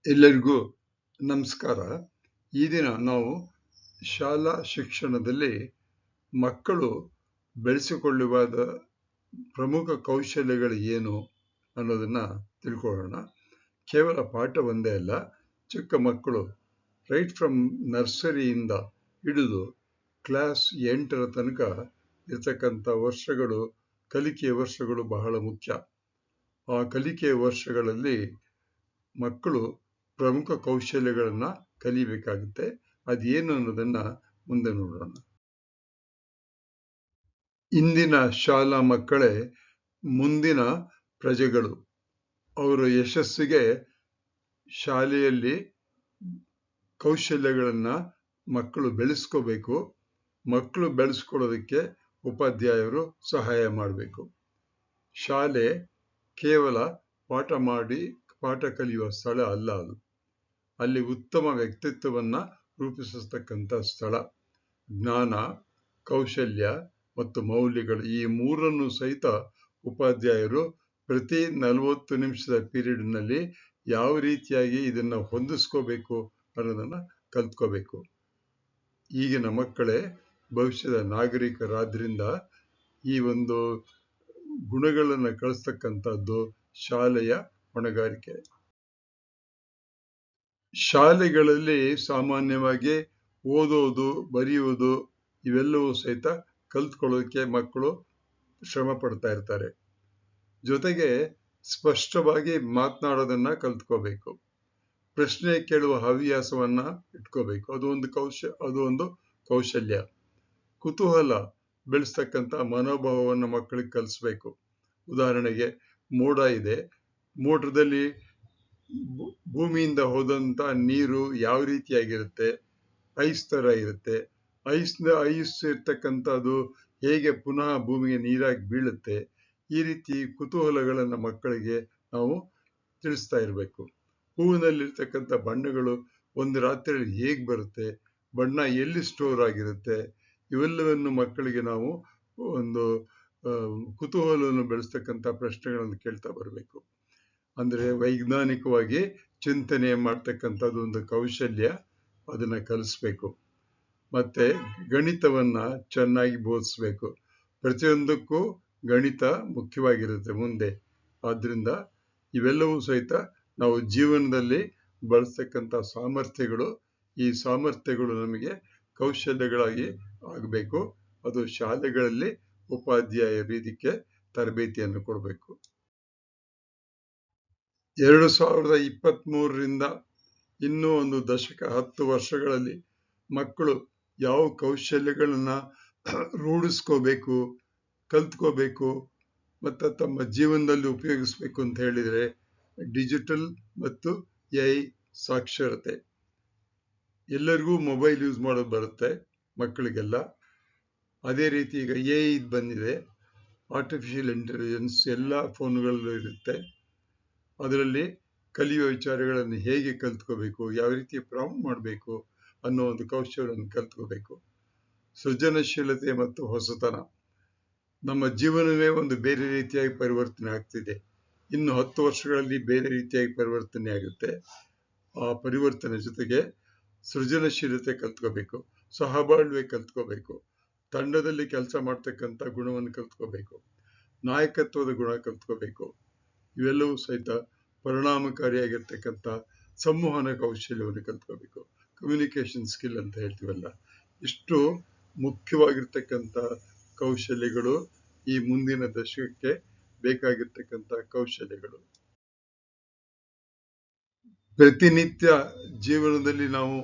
ಎಲ್ಲರಿಗೂ ನಮಸ್ಕಾರ. ಈ ದಿನ ನಾವು ಶಾಲಾ ಶಿಕ್ಷಣದಲ್ಲಿ ಮಕ್ಕಳು ಬೆಳೆಸಿಕೊಳ್ಳುವಾದ ಪ್ರಮುಖ ಕೌಶಲ್ಯಗಳು ಏನು ಅನ್ನೋದನ್ನ ತಿಳ್ಕೊಳ್ಳೋಣ. ಕೇವಲ ಪಾಠ ಒಂದೇ ಅಲ್ಲ, ಚಿಕ್ಕ ಮಕ್ಕಳು ರೈಟ್ ಫ್ರಮ್ ನರ್ಸರಿಯಿಂದ ಹಿಡಿದು ಕ್ಲಾಸ್ 8ರ ತನಕ ಇರ್ತಕ್ಕಂಥ ವರ್ಷಗಳು, ಕಲಿಕೆಯ ವರ್ಷಗಳು ಬಹಳ ಮುಖ್ಯ. ಆ ಕಲಿಕೆಯ ವರ್ಷಗಳಲ್ಲಿ ಮಕ್ಕಳು ಪ್ರಮುಖ ಕೌಶಲ್ಯಗಳನ್ನ ಕಲಿಬೇಕಾಗುತ್ತೆ. ಅದೇನು ಅನ್ನೋದನ್ನ ಮುಂದೆ ನೋಡೋಣ. ಇಂದಿನ ಶಾಲಾ ಮಕ್ಕಳೇ ಮುಂದಿನ ಪ್ರಜೆಗಳು. ಅವರ ಯಶಸ್ಸಿಗೆ ಶಾಲೆಯಲ್ಲಿ ಕೌಶಲ್ಯಗಳನ್ನ ಮಕ್ಕಳು ಬೆಳೆಸ್ಕೋಬೇಕು. ಮಕ್ಕಳು ಬೆಳೆಸ್ಕೊಳ್ಳೋದಕ್ಕೆ ಉಪಾಧ್ಯಾಯರು ಸಹಾಯ ಮಾಡಬೇಕು. ಶಾಲೆ ಕೇವಲ ಪಾಠ ಕಲಿಯುವ ಸ್ಥಳ ಅಲ್ಲ, ಅಲ್ಲಿ ಉತ್ತಮ ವ್ಯಕ್ತಿತ್ವವನ್ನ ರೂಪಿಸತಕ್ಕಂಥ ಸ್ಥಳ. ಜ್ಞಾನ, ಕೌಶಲ್ಯ ಮತ್ತು ಮೌಲ್ಯಗಳು ಈ ಮೂರನ್ನು ಸಹಿತ ಉಪಾಧ್ಯಾಯರು ಪ್ರತಿ 40 ನಿಮಿಷದ ಪೀರಿಯಡ್ನಲ್ಲಿ ಯಾವ ರೀತಿಯಾಗಿ ಇದನ್ನ ಹೊಂದಿಸ್ಕೋಬೇಕು ಅನ್ನೋದನ್ನ ಕಲ್ತ್ಕೋಬೇಕು. ಈಗಿನ ಮಕ್ಕಳೇ ಭವಿಷ್ಯದ ನಾಗರಿಕರಾದ್ರಿಂದ ಈ ಒಂದು ಗುಣಗಳನ್ನು ಕಳಿಸ್ತಕ್ಕಂಥದ್ದು ಶಾಲೆಯ ಹೊಣೆಗಾರಿಕೆ. ಶಾಲೆಗಳಲ್ಲಿ ಸಾಮಾನ್ಯವಾಗಿ ಓದೋದು, ಬರೆಯುವುದು ಇವೆಲ್ಲವೂ ಸಹಿತ ಕಲ್ತ್ಕೊಳ್ಳೋದಕ್ಕೆ ಮಕ್ಕಳು ಶ್ರಮ ಪಡ್ತಾ ಇರ್ತಾರೆ. ಜೊತೆಗೆ ಸ್ಪಷ್ಟವಾಗಿ ಮಾತನಾಡೋದನ್ನ ಕಲ್ತ್ಕೋಬೇಕು. ಪ್ರಶ್ನೆ ಕೇಳುವ ಹವ್ಯಾಸವನ್ನ ಇಟ್ಕೋಬೇಕು. ಅದು ಒಂದು ಕೌಶಲ್ಯ. ಕುತೂಹಲ ಬೆಳೆಸ್ತಕ್ಕಂಥ ಮನೋಭಾವವನ್ನು ಮಕ್ಕಳಿಗೆ ಕಲಿಸ್ಬೇಕು. ಉದಾಹರಣೆಗೆ, ಮೋಡ ಇದೆ, ಮೋಡದಲ್ಲಿ ಭೂಮಿಯಿಂದ ಹೋದಂತ ನೀರು ಯಾವ ರೀತಿಯಾಗಿರುತ್ತೆ, ಐಸ್ ತರ ಇರುತ್ತೆ, ಐಸ್ ಇರ್ತಕ್ಕಂಥದ್ದು ಹೇಗೆ ಪುನಃ ಭೂಮಿಗೆ ನೀರಾಗಿ ಬೀಳುತ್ತೆ, ಈ ರೀತಿ ಕುತೂಹಲಗಳನ್ನ ಮಕ್ಕಳಿಗೆ ನಾವು ತಿಳಿಸ್ತಾ ಇರಬೇಕು. ಹೂವಿನಲ್ಲಿರ್ತಕ್ಕಂಥ ಬಣ್ಣಗಳು ಒಂದು ರಾತ್ರಿಯಲ್ಲಿ ಹೇಗೆ ಬರುತ್ತೆ, ಬಣ್ಣ ಎಲ್ಲಿ ಸ್ಟೋರ್ ಆಗಿರುತ್ತೆ, ಇವೆಲ್ಲವನ್ನು ಮಕ್ಕಳಿಗೆ ನಾವು ಒಂದು ಕುತೂಹಲವನ್ನು ಬೆಳೆಸ್ತಕ್ಕಂಥ ಪ್ರಶ್ನೆಗಳನ್ನು ಕೇಳ್ತಾ ಬರಬೇಕು. ಅಂದ್ರೆ ವೈಜ್ಞಾನಿಕವಾಗಿ ಚಿಂತನೆ ಮಾಡ್ತಕ್ಕಂಥದ್ದು ಒಂದು ಕೌಶಲ್ಯ, ಅದನ್ನ ಕಲಿಸ್ಬೇಕು. ಮತ್ತೆ ಗಣಿತವನ್ನ ಚೆನ್ನಾಗಿ ಬೋಧಿಸ್ಬೇಕು. ಪ್ರತಿಯೊಂದಕ್ಕೂ ಗಣಿತ ಮುಖ್ಯವಾಗಿರುತ್ತೆ ಮುಂದೆ. ಆದ್ರಿಂದ ಇವೆಲ್ಲವೂ ಸಹಿತ ನಾವು ಜೀವನದಲ್ಲಿ ಬಳಸ್ತಕ್ಕಂಥ ಸಾಮರ್ಥ್ಯಗಳು. ಈ ಸಾಮರ್ಥ್ಯಗಳು ನಮಗೆ ಕೌಶಲ್ಯಗಳಾಗಿ ಆಗಬೇಕು. ಅದು ಶಾಲೆಗಳಲ್ಲಿ ಉಪಾಧ್ಯಾಯರು ಇದಕ್ಕೆ ತರಬೇತಿಯನ್ನು ಕೊಡಬೇಕು. 2023ರಿಂದ ಇನ್ನೂ ಒಂದು ದಶಕ, 10 ವರ್ಷಗಳಲ್ಲಿ ಮಕ್ಕಳು ಯಾವ ಕೌಶಲ್ಯಗಳನ್ನ ರೂಢಿಸ್ಕೋಬೇಕು, ಕಲ್ತ್ಕೋಬೇಕು ಮತ್ತು ತಮ್ಮ ಜೀವನದಲ್ಲಿ ಉಪಯೋಗಿಸ್ಬೇಕು ಅಂತ ಹೇಳಿದ್ರೆ ಡಿಜಿಟಲ್ ಮತ್ತು AI ಸಾಕ್ಷರತೆ. ಎಲ್ಲರಿಗೂ ಮೊಬೈಲ್ ಯೂಸ್ ಮಾಡೋದು ಬರುತ್ತೆ ಮಕ್ಕಳಿಗೆಲ್ಲ. ಅದೇ ರೀತಿ ಈಗ AI ಬಂದಿದೆ, ಆರ್ಟಿಫಿಷಿಯಲ್ ಇಂಟೆಲಿಜೆನ್ಸ್ ಎಲ್ಲ ಫೋನ್ಗಳಲ್ಲೂ ಇರುತ್ತೆ. ಅದರಲ್ಲಿ ಕಲಿಯುವ ವಿಚಾರಗಳನ್ನು ಹೇಗೆ ಕಲ್ತ್ಕೋಬೇಕು, ಯಾವ ರೀತಿ ಪ್ರಾಂಪ್ಟ್ ಮಾಡಬೇಕು ಅನ್ನೋ ಒಂದು ಕೌಶಲ್ಯವನ್ನು ಕಲ್ತ್ಕೋಬೇಕು. ಸೃಜನಶೀಲತೆ ಮತ್ತು ಹೊಸತನ. ನಮ್ಮ ಜೀವನವೇ ಒಂದು ಬೇರೆ ರೀತಿಯಾಗಿ ಪರಿವರ್ತನೆ ಆಗ್ತಿದೆ. ಇನ್ನು 10 ವರ್ಷಗಳಲ್ಲಿ ಬೇರೆ ರೀತಿಯಾಗಿ ಪರಿವರ್ತನೆ ಆಗುತ್ತೆ. ಆ ಪರಿವರ್ತನೆ ಜೊತೆಗೆ ಸೃಜನಶೀಲತೆ ಕಲ್ತ್ಕೋಬೇಕು, ಸಹಬಾಳ್ವೆ ಕಲ್ತ್ಕೋಬೇಕು, ತಂಡದಲ್ಲಿ ಕೆಲಸ ಮಾಡ್ತಕ್ಕಂಥ ಗುಣವನ್ನು ಕಲ್ತ್ಕೋಬೇಕು, ನಾಯಕತ್ವದ ಗುಣ ಕಲ್ತ್ಕೋಬೇಕು. ಇವೆಲ್ಲವೂ ಸಹಿತ ಪರಿಣಾಮಕಾರಿಯಾಗಿರ್ತಕ್ಕಂಥ ಸಂವಹನ ಕೌಶಲ್ಯವನ್ನು ಕಲ್ತ್ಕೋಬೇಕು. ಕಮ್ಯುನಿಕೇಶನ್ ಸ್ಕಿಲ್ ಅಂತ ಹೇಳ್ತೀವಲ್ಲ, ಇಷ್ಟು ಮುಖ್ಯವಾಗಿರ್ತಕ್ಕಂಥ ಕೌಶಲ್ಯಗಳು ಈ ಮುಂದಿನ ದಶಕಕ್ಕೆ ಬೇಕಾಗಿರ್ತಕ್ಕಂಥ ಕೌಶಲ್ಯಗಳು. ಪ್ರತಿನಿತ್ಯ ಜೀವನದಲ್ಲಿ ನಾವು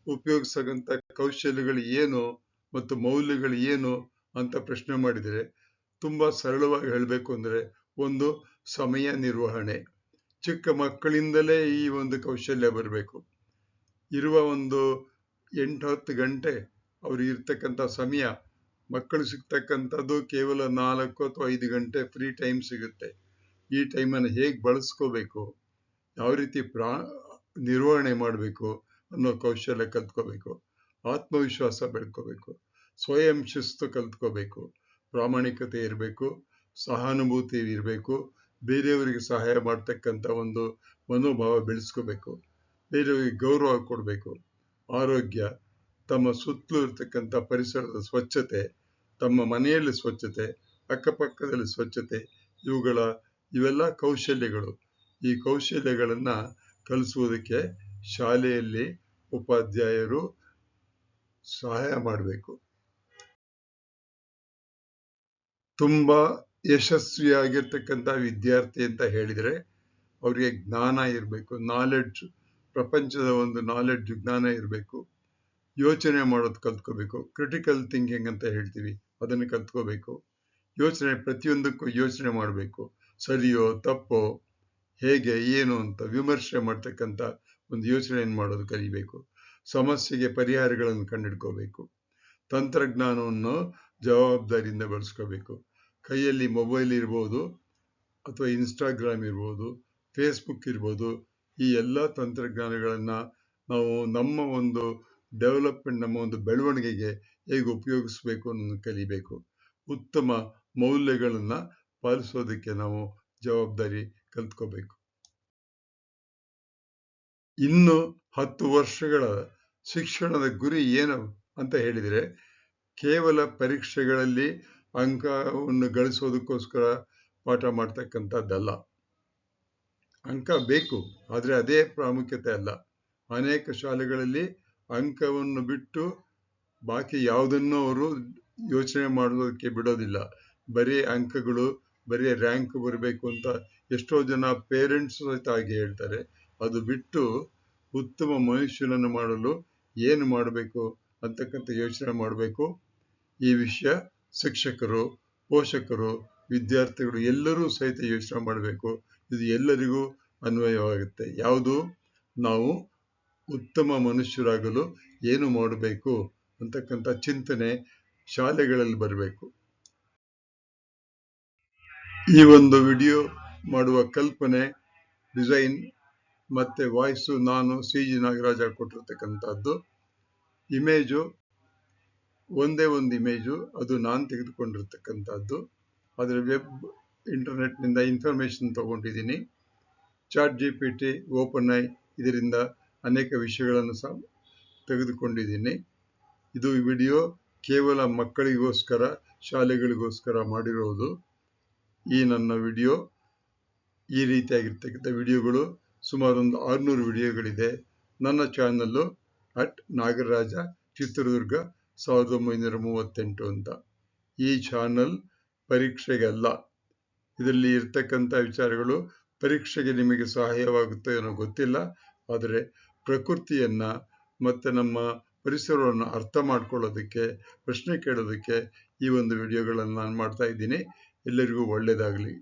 ಉಪಯೋಗಿಸತಕ್ಕಂಥ ಕೌಶಲ್ಯಗಳು ಏನು ಮತ್ತು ಮೌಲ್ಯಗಳು ಏನು ಅಂತ ಪ್ರಶ್ನೆ ಮಾಡಿದರೆ ತುಂಬಾ ಸರಳವಾಗಿ ಹೇಳಬೇಕು ಅಂದ್ರೆ ಒಂದು ಸಮಯ ನಿರ್ವಹಣೆ. ಚಿಕ್ಕ ಮಕ್ಕಳಿಂದಲೇ ಈ ಒಂದು ಕೌಶಲ್ಯ ಬರಬೇಕು. ಇರುವ ಒಂದು 8-10 ಗಂಟೆ ಅವ್ರಿಗೆ ಇರ್ತಕ್ಕಂಥ ಸಮಯ, ಮಕ್ಕಳು ಸಿಗ್ತಕ್ಕಂಥದ್ದು ಕೇವಲ 4 ಅಥವಾ 5 ಗಂಟೆ ಫ್ರೀ ಟೈಮ್ ಸಿಗುತ್ತೆ. ಈ ಟೈಮನ್ನು ಹೇಗೆ ಬಳಸ್ಕೋಬೇಕು, ಯಾವ ರೀತಿ ನಿರ್ವಹಣೆ ಮಾಡಬೇಕು ಅನ್ನೋ ಕೌಶಲ್ಯ ಕಲ್ತ್ಕೋಬೇಕು. ಆತ್ಮವಿಶ್ವಾಸ ಬೆಳ್ಕೋಬೇಕು, ಸ್ವಯಂ ಶಿಸ್ತು ಕಲ್ತ್ಕೋಬೇಕು, ಪ್ರಾಮಾಣಿಕತೆ ಇರಬೇಕು, ಸಹಾನುಭೂತಿ ಇರಬೇಕು, ಬೇರೆಯವರಿಗೆ ಸಹಾಯ ಮಾಡ್ತಕ್ಕಂಥ ಒಂದು ಮನೋಭಾವ ಬೆಳೆಸ್ಕೋಬೇಕು. ಬೇರೆಯವರಿಗೆ ಗೌರವ ಕೊಡಬೇಕು. ಆರೋಗ್ಯ, ತಮ್ಮ ಸುತ್ತಲೂ ಇರ್ತಕ್ಕಂಥ ಪರಿಸರದ ಸ್ವಚ್ಛತೆ, ತಮ್ಮ ಮನೆಯಲ್ಲಿ ಸ್ವಚ್ಛತೆ, ಅಕ್ಕಪಕ್ಕದಲ್ಲಿ ಸ್ವಚ್ಛತೆ, ಇವೆಲ್ಲ ಕೌಶಲ್ಯಗಳು. ಈ ಕೌಶಲ್ಯಗಳನ್ನ ಕಲಿಸುವುದಕ್ಕೆ ಶಾಲೆಯಲ್ಲಿ ಉಪಾಧ್ಯಾಯರು ಸಹಾಯ ಮಾಡಬೇಕು. ತುಂಬಾ ಯಶಸ್ವಿಯಾಗಿರ್ತಕ್ಕಂಥ ವಿದ್ಯಾರ್ಥಿ ಅಂತ ಹೇಳಿದ್ರೆ ಅವರಿಗೆ ಜ್ಞಾನ ಇರಬೇಕು, ನಾಲೆಡ್ಜ್, ಪ್ರಪಂಚದ ಒಂದು ನಾಲೆಡ್ಜ್, ಜ್ಞಾನ ಇರಬೇಕು. ಯೋಚನೆ ಮಾಡೋದು ಕಲ್ತ್ಕೋಬೇಕು, ಕ್ರಿಟಿಕಲ್ ಥಿಂಕಿಂಗ್ ಅಂತ ಹೇಳ್ತೀವಿ, ಅದನ್ನು ಕಲ್ತ್ಕೋಬೇಕು. ಪ್ರತಿಯೊಂದಕ್ಕೂ ಯೋಚನೆ ಮಾಡಬೇಕು, ಸರಿಯೋ ತಪ್ಪೋ, ಹೇಗೆ ಏನು ಅಂತ ವಿಮರ್ಶೆ ಮಾಡ್ತಕ್ಕಂಥ ಒಂದು ಯೋಚನೆಯನ್ನು ಮಾಡೋದು ಕಲಿಬೇಕು. ಸಮಸ್ಯೆಗೆ ಪರಿಹಾರಗಳನ್ನು ಕಂಡುಹಿಡ್ಕೋಬೇಕು. ತಂತ್ರಜ್ಞಾನವನ್ನು ಜವಾಬ್ದಾರಿಯಿಂದ ಬಳಸ್ಕೋಬೇಕು. ಕೈಯಲ್ಲಿ ಮೊಬೈಲ್ ಇರ್ಬೋದು, ಅಥವಾ ಇನ್ಸ್ಟಾಗ್ರಾಮ್ ಇರ್ಬೋದು, ಫೇಸ್ಬುಕ್ ಇರ್ಬೋದು, ಈ ಎಲ್ಲ ತಂತ್ರಜ್ಞಾನಗಳನ್ನ ನಾವು ನಮ್ಮ ಒಂದು ಡೆವಲಪ್ಮೆಂಟ್, ನಮ್ಮ ಒಂದು ಬೆಳವಣಿಗೆಗೆ ಹೇಗೆ ಉಪಯೋಗಿಸ್ಬೇಕು ಅನ್ನೋದನ್ನು ಕಲಿಬೇಕು. ಉತ್ತಮ ಮೌಲ್ಯಗಳನ್ನ ಪಾಲಿಸೋದಕ್ಕೆ ನಾವು ಜವಾಬ್ದಾರಿ ಕಲ್ತ್ಕೋಬೇಕು. ಇನ್ನು 10 ವರ್ಷಗಳ ಶಿಕ್ಷಣದ ಗುರಿ ಏನು ಅಂತ ಹೇಳಿದರೆ, ಕೇವಲ ಪರೀಕ್ಷೆಗಳಲ್ಲಿ ಅಂಕವನ್ನು ಗಳಿಸೋದಕ್ಕೋಸ್ಕರ ಪಾಠ ಮಾಡ್ತಕ್ಕಂಥದ್ದಲ್ಲ. ಅಂಕ ಬೇಕು, ಆದರೆ ಅದೇ ಪ್ರಾಮುಖ್ಯತೆ ಅಲ್ಲ. ಅನೇಕ ಶಾಲೆಗಳಲ್ಲಿ ಅಂಕವನ್ನು ಬಿಟ್ಟು ಬಾಕಿ ಯಾವುದನ್ನು ಅವರು ಯೋಚನೆ ಮಾಡೋದಕ್ಕೆ ಬಿಡೋದಿಲ್ಲ. ಬರೀ ಅಂಕಗಳು, ಬರೀ ರ್ಯಾಂಕ್ ಬರಬೇಕು ಅಂತ ಎಷ್ಟೋ ಜನ ಪೇರೆಂಟ್ಸ್ ಸಹಿತ ಹಾಗೆ ಹೇಳ್ತಾರೆ. ಅದು ಬಿಟ್ಟು ಉತ್ತಮ ಮನುಷ್ಯನನ್ನು ಮಾಡಲು ಏನು ಮಾಡಬೇಕು ಅಂತಕ್ಕಂಥ ಯೋಚನೆ ಮಾಡಬೇಕು. ಈ ವಿಷಯ ಶಿಕ್ಷಕರು, ಪೋಷಕರು, ವಿದ್ಯಾರ್ಥಿಗಳು ಎಲ್ಲರೂ ಸಹಿತ ಯೋಚನೆ ಮಾಡಬೇಕು. ಇದು ಎಲ್ಲರಿಗೂ ಅನ್ವಯವಾಗುತ್ತೆ. ಯಾವುದು? ನಾವು ಉತ್ತಮ ಮನುಷ್ಯರಾಗಲು ಏನು ಮಾಡಬೇಕು ಅಂತಕ್ಕಂಥ ಚಿಂತನೆ ಶಾಲೆಗಳಲ್ಲಿ ಬರಬೇಕು. ಈ ಒಂದು ವಿಡಿಯೋ ಮಾಡುವ ಕಲ್ಪನೆ, ಡಿಸೈನ್ ಮತ್ತೆ ವಾಯ್ಸು ನಾನು CG ನಾಗರಾಜ ಕೊಟ್ಟಿರ್ತಕ್ಕಂಥದ್ದು. ಇಮೇಜು ಒಂದೇ ಒಂದು ಇಮೇಜು, ಅದು ನಾನು ತೆಗೆದುಕೊಂಡಿರ್ತಕ್ಕಂಥದ್ದು. ಆದರೆ ಇಂಟರ್ನೆಟ್ನಿಂದ ಇನ್ಫಾರ್ಮೇಶನ್ ತಗೊಂಡಿದ್ದೀನಿ. ChatGPT, OpenAI ಇದರಿಂದ ಅನೇಕ ವಿಷಯಗಳನ್ನು ಸಹ ತೆಗೆದುಕೊಂಡಿದ್ದೀನಿ. ಇದು ವಿಡಿಯೋ ಕೇವಲ ಮಕ್ಕಳಿಗೋಸ್ಕರ, ಶಾಲೆಗಳಿಗೋಸ್ಕರ ಮಾಡಿರೋದು. ಈ ನನ್ನ ವಿಡಿಯೋ, ಈ ರೀತಿಯಾಗಿರ್ತಕ್ಕಂಥ ವಿಡಿಯೋಗಳು ಸುಮಾರು ಒಂದು 600 ವಿಡಿಯೋಗಳಿದೆ. ನನ್ನ ಚಾನಲ್ಲು @ನಾಗರಾಜ ಚಿತ್ರದುರ್ಗ 1938 ಅಂತ. ಈ ಚಾನಲ್ ಪರೀಕ್ಷೆಗಲ್ಲ. ಇದರಲ್ಲಿ ಇರ್ತಕ್ಕಂಥ ವಿಚಾರಗಳು ಪರೀಕ್ಷೆಗೆ ನಿಮಗೆ ಸಹಾಯವಾಗುತ್ತೆ ಏನೋ ಗೊತ್ತಿಲ್ಲ, ಆದರೆ ಪ್ರಕೃತಿಯನ್ನ ಮತ್ತೆ ನಮ್ಮ ಪರಿಸರವನ್ನು ಅರ್ಥ ಮಾಡ್ಕೊಳ್ಳೋದಕ್ಕೆ, ಪ್ರಶ್ನೆ ಕೇಳೋದಕ್ಕೆ ಈ ಒಂದು ವಿಡಿಯೋಗಳನ್ನು ನಾನು ಮಾಡ್ತಾ ಇದ್ದೀನಿ. ಎಲ್ಲರಿಗೂ ಒಳ್ಳೆಯದಾಗಲಿ.